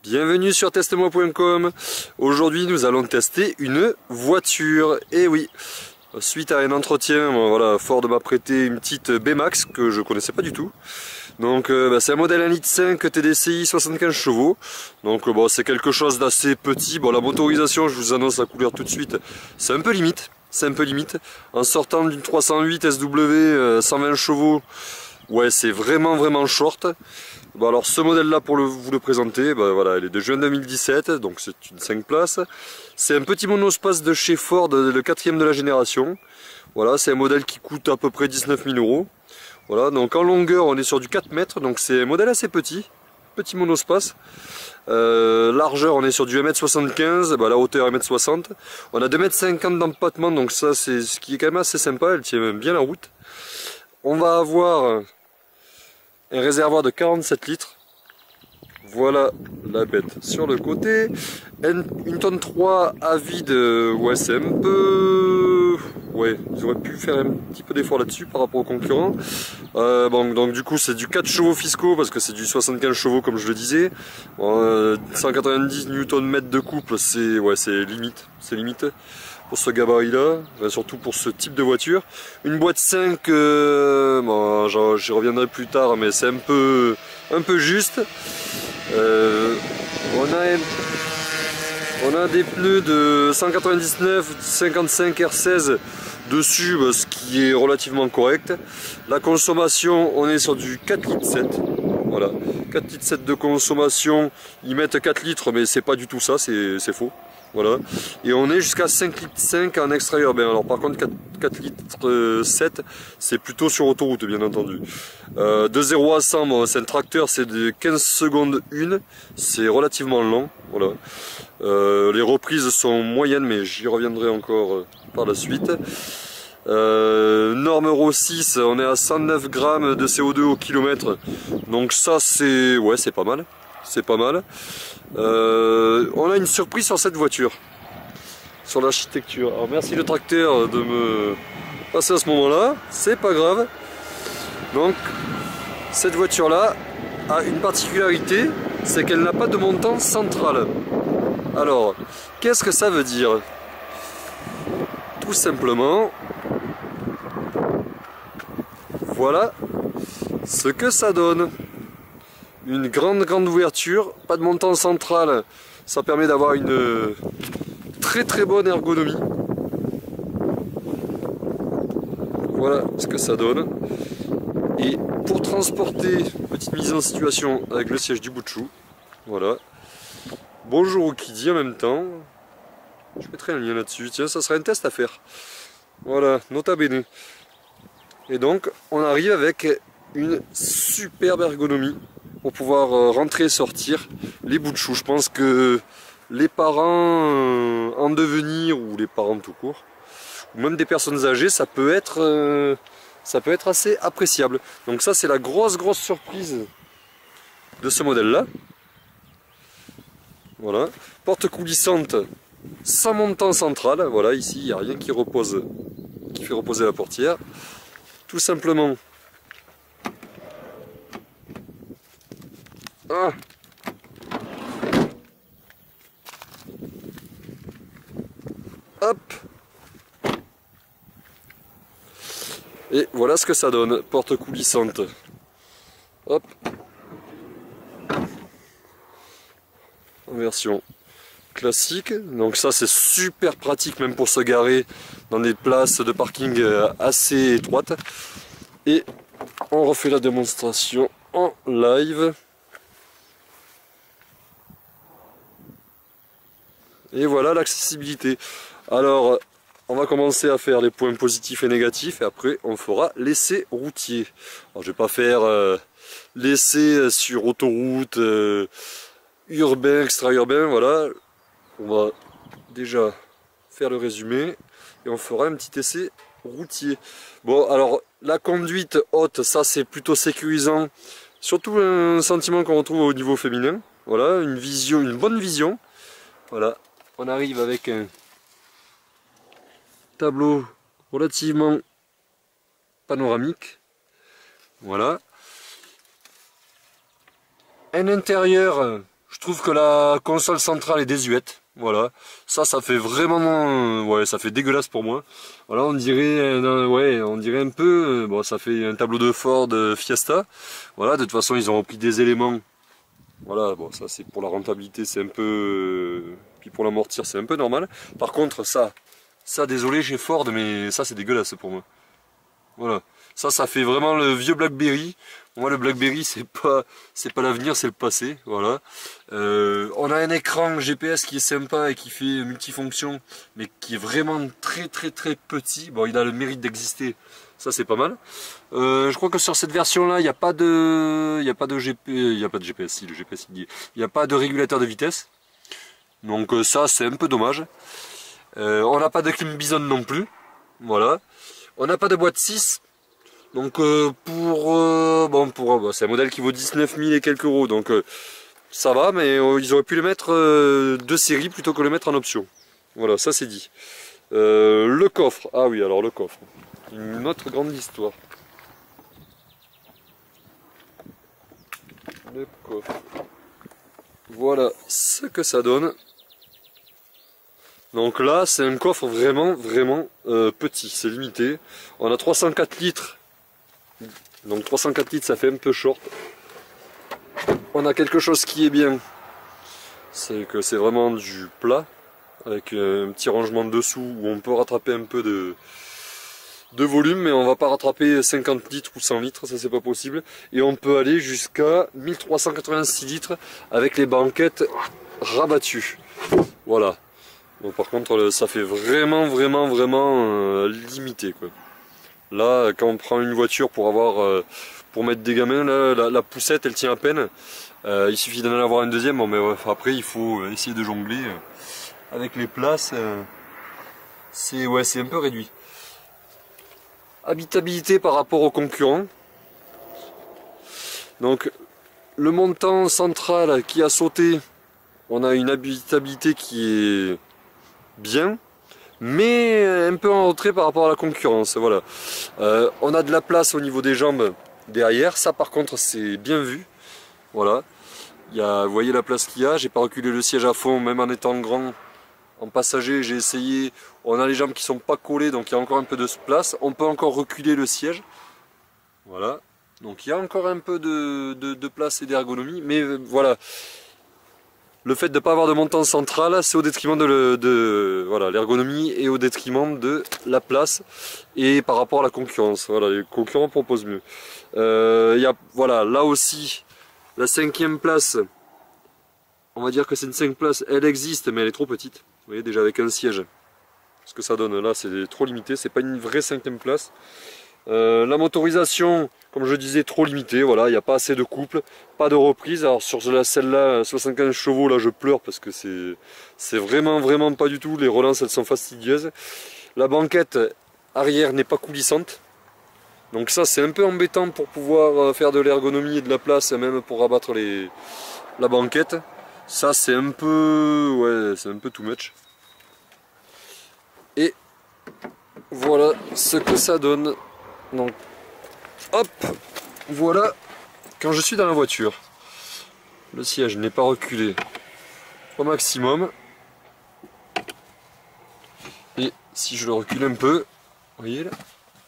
Bienvenue sur teste-moi.com. Aujourd'hui nous allons tester une voiture. Et oui, suite à un entretien, voilà, Ford m'a prêté une petite B-Max que je connaissais pas du tout. Donc c'est un modèle 1,5 litre TDCi 75 chevaux. Donc bon, c'est quelque chose d'assez petit. Bon, la motorisation, je vous annonce la couleur tout de suite, c'est un peu limite. C'est un peu limite. En sortant d'une 308 SW 120 chevaux, ouais, c'est vraiment short. Bon, alors ce modèle là, pour vous le présenter, voilà, elle est de juin 2017, donc c'est une 5 places. C'est un petit monospace de chez Ford, le 4e de la génération. Voilà, c'est un modèle qui coûte à peu près 19 000 €. Voilà, donc en longueur on est sur du 4 mètres, donc c'est un modèle assez petit monospace. Largeur on est sur du 1,75 m, la hauteur 1,60 m. On a 2,50 m d'empattement, donc ça c'est ce qui est quand même assez sympa, elle tient même bien la route. On va avoir un réservoir de 47 litres. Voilà la bête sur le côté. Une tonne 3 à vide, ouais, c'est un peu... Ouais, ils auraient pu faire un petit peu d'effort là-dessus par rapport aux concurrents. Bon, donc du coup c'est du 4 chevaux fiscaux parce que c'est du 75 chevaux comme je le disais. 190 Nm de couple, c'est ouais, c'est limite pour ce gabarit là, enfin, surtout pour ce type de voiture. Une boîte 5, bon, j'y reviendrai plus tard, mais c'est un peu juste. On a des pneus de 199 55 R16 dessus, ce qui est relativement correct. La consommation, on est sur du 4,7 litres. Voilà, 4,7 litres de consommation. Ils mettent 4 litres, mais c'est pas du tout ça, c'est faux. Voilà. Et on est jusqu'à 5,5 litres en extra urbain. Alors par contre 4 litres 7, c'est plutôt sur autoroute bien entendu. De 0 à 100, bon, c'est un tracteur, c'est de 15 secondes 1, c'est relativement lent. Voilà. Les reprises sont moyennes, mais j'y reviendrai encore par la suite. Norme Euro 6, on est à 109 grammes de CO2 au kilomètre. Donc ça c'est ouais, c'est pas mal. C'est pas mal. On a une surprise sur cette voiture, sur l'architecture. Alors merci le tracteur de me passer à ce moment-là, c'est pas grave. Donc cette voiture-là a une particularité, c'est qu'elle n'a pas de montant central. Alors, qu'est-ce que ça veut dire? Tout simplement, voilà ce que ça donne. Une grande ouverture, pas de montant central, ça permet d'avoir une très bonne ergonomie. Voilà ce que ça donne. Et pour transporter, petite mise en situation avec le siège du bout de chou. Voilà. Bonjour au Kiddy en même temps. Je mettrai un lien là-dessus. Tiens, ça sera un test à faire. Voilà, nota bene. Et donc, on arrive avec une superbe ergonomie pour pouvoir rentrer et sortir les bouts de chou. Je pense que les parents en devenir, ou les parents tout court, ou même des personnes âgées, ça peut être assez appréciable. Donc ça c'est la grosse surprise de ce modèle là. Voilà, porte coulissante sans montant central. Voilà, ici il n'y a rien qui fait reposer la portière. Tout simplement. Ah. Hop. Et voilà ce que ça donne, porte coulissante. Hop. En version classique. Donc ça c'est super pratique même pour se garer dans des places de parking assez étroites. Et on refait la démonstration en live. Et voilà l'accessibilité. Alors, on va commencer à faire les points positifs et négatifs et après on fera l'essai routier. Alors, je vais pas faire l'essai sur autoroute, urbain, extra-urbain, voilà. On va déjà faire le résumé et on fera un petit essai routier. Bon, alors la conduite haute, ça c'est plutôt sécurisant. Surtout un sentiment qu'on retrouve au niveau féminin. Voilà, une bonne vision. Voilà. On arrive avec un tableau relativement panoramique. Voilà. Un intérieur Je trouve que la console centrale est désuète. Voilà, ça fait vraiment, ouais, ça fait dégueulasse pour moi. Voilà, on dirait, ouais, on dirait un peu, bon, ça fait un tableau de Ford Fiesta. Voilà, de toute façon, ils ont repris des éléments. Voilà, bon, ça c'est pour la rentabilité, c'est un peu, puis pour l'amortir, c'est un peu normal. Par contre, ça, désolé chez Ford, mais ça c'est dégueulasse pour moi. Voilà, ça fait vraiment le vieux BlackBerry. Moi, le BlackBerry, c'est pas l'avenir, c'est le passé. Voilà. On a un écran GPS qui est sympa et qui fait multifonction, mais qui est vraiment très petit. Bon, il a le mérite d'exister. Ça, c'est pas mal. Je crois que sur cette version-là, il n'y a pas de, GPS. Si, le GPS, il n'y a pas de régulateur de vitesse. Donc ça, c'est un peu dommage. On n'a pas de clim Bison non plus. Voilà. On n'a pas de boîte 6. Donc c'est un modèle qui vaut 19 000 et quelques euros, donc ça va, mais ils auraient pu le mettre de série plutôt que le mettre en option. Voilà, ça c'est dit. Le coffre, ah oui, alors le coffre, une autre grande histoire. Le coffre, voilà ce que ça donne. Donc là, c'est un coffre vraiment petit, c'est limité. On a 304 litres. Donc 304 litres, ça fait un peu short. On a quelque chose qui est bien, c'est que c'est vraiment du plat, avec un petit rangement dessous où on peut rattraper un peu de volume, mais on va pas rattraper 50 litres ou 100 litres, ça c'est pas possible. Et on peut aller jusqu'à 1386 litres avec les banquettes rabattues. Voilà. Bon, par contre, ça fait vraiment limité, quoi. Là, quand on prend une voiture pour mettre des gamins, là, la poussette elle tient à peine. Il suffit d'en avoir une deuxième, bon, mais ouais, après il faut essayer de jongler. Avec les places, c'est un peu réduit. Habitabilité par rapport aux concurrents. Donc le montant central qui a sauté, on a une habitabilité qui est bien, mais un peu en retrait par rapport à la concurrence. Voilà. On a de la place au niveau des jambes derrière, ça par contre c'est bien vu. Voilà. Vous voyez la place qu'il y a, j'ai pas reculé le siège à fond, même en étant grand. En passager, j'ai essayé, on a les jambes qui sont pas collées, donc il y a encore un peu de place. On peut encore reculer le siège. Voilà. Donc il y a encore un peu de place et d'ergonomie, mais voilà. Le fait de ne pas avoir de montant central, c'est au détriment de voilà, l'ergonomie et au détriment de la place et par rapport à la concurrence. Voilà, les concurrents proposent mieux. Voilà, là aussi, la 5e place, on va dire que c'est une 5 places, elle existe, mais elle est trop petite. Vous voyez, déjà avec un siège, ce que ça donne là, c'est trop limité, c'est pas une vraie 5e place. La motorisation, comme je disais, trop limitée, voilà, il n'y a pas assez de couple, pas de reprise. Alors sur celle-là, 75 chevaux, là je pleure parce que c'est vraiment pas du tout, les relances elles sont fastidieuses. La banquette arrière n'est pas coulissante, donc ça c'est un peu embêtant pour pouvoir faire de l'ergonomie et de la place, même pour rabattre la banquette. Ça c'est un peu, ouais, c'est un peu too much. Et voilà ce que ça donne. Donc, hop, voilà, quand je suis dans la voiture, le siège n'est pas reculé au maximum. Et si je le recule un peu, vous voyez là,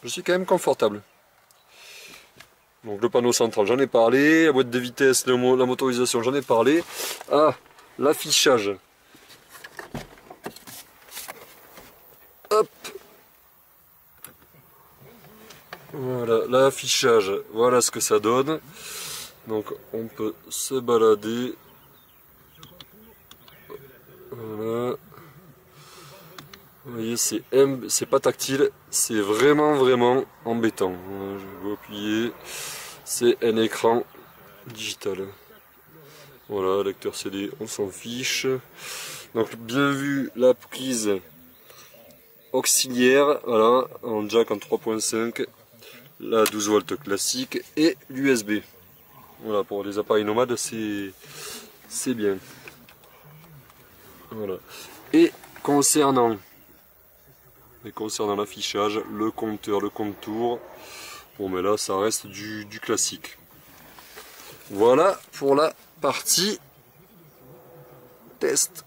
je suis quand même confortable. Donc le panneau central, j'en ai parlé, la boîte de vitesse, la motorisation, j'en ai parlé. Ah, l'affichage. Hop. Voilà, l'affichage, voilà ce que ça donne. Donc on peut se balader. Voilà. Vous voyez, c'est pas tactile, c'est vraiment embêtant. Voilà, je vais appuyer. C'est un écran digital. Voilà, lecteur CD, on s'en fiche. Donc bien vu la prise auxiliaire, voilà, en jack en 3.5. La 12 volts classique et l'USB. Voilà, pour les appareils nomades, c'est bien. Voilà. Et concernant l'affichage, le compteur, le contour, bon mais là ça reste du classique. Voilà pour la partie test.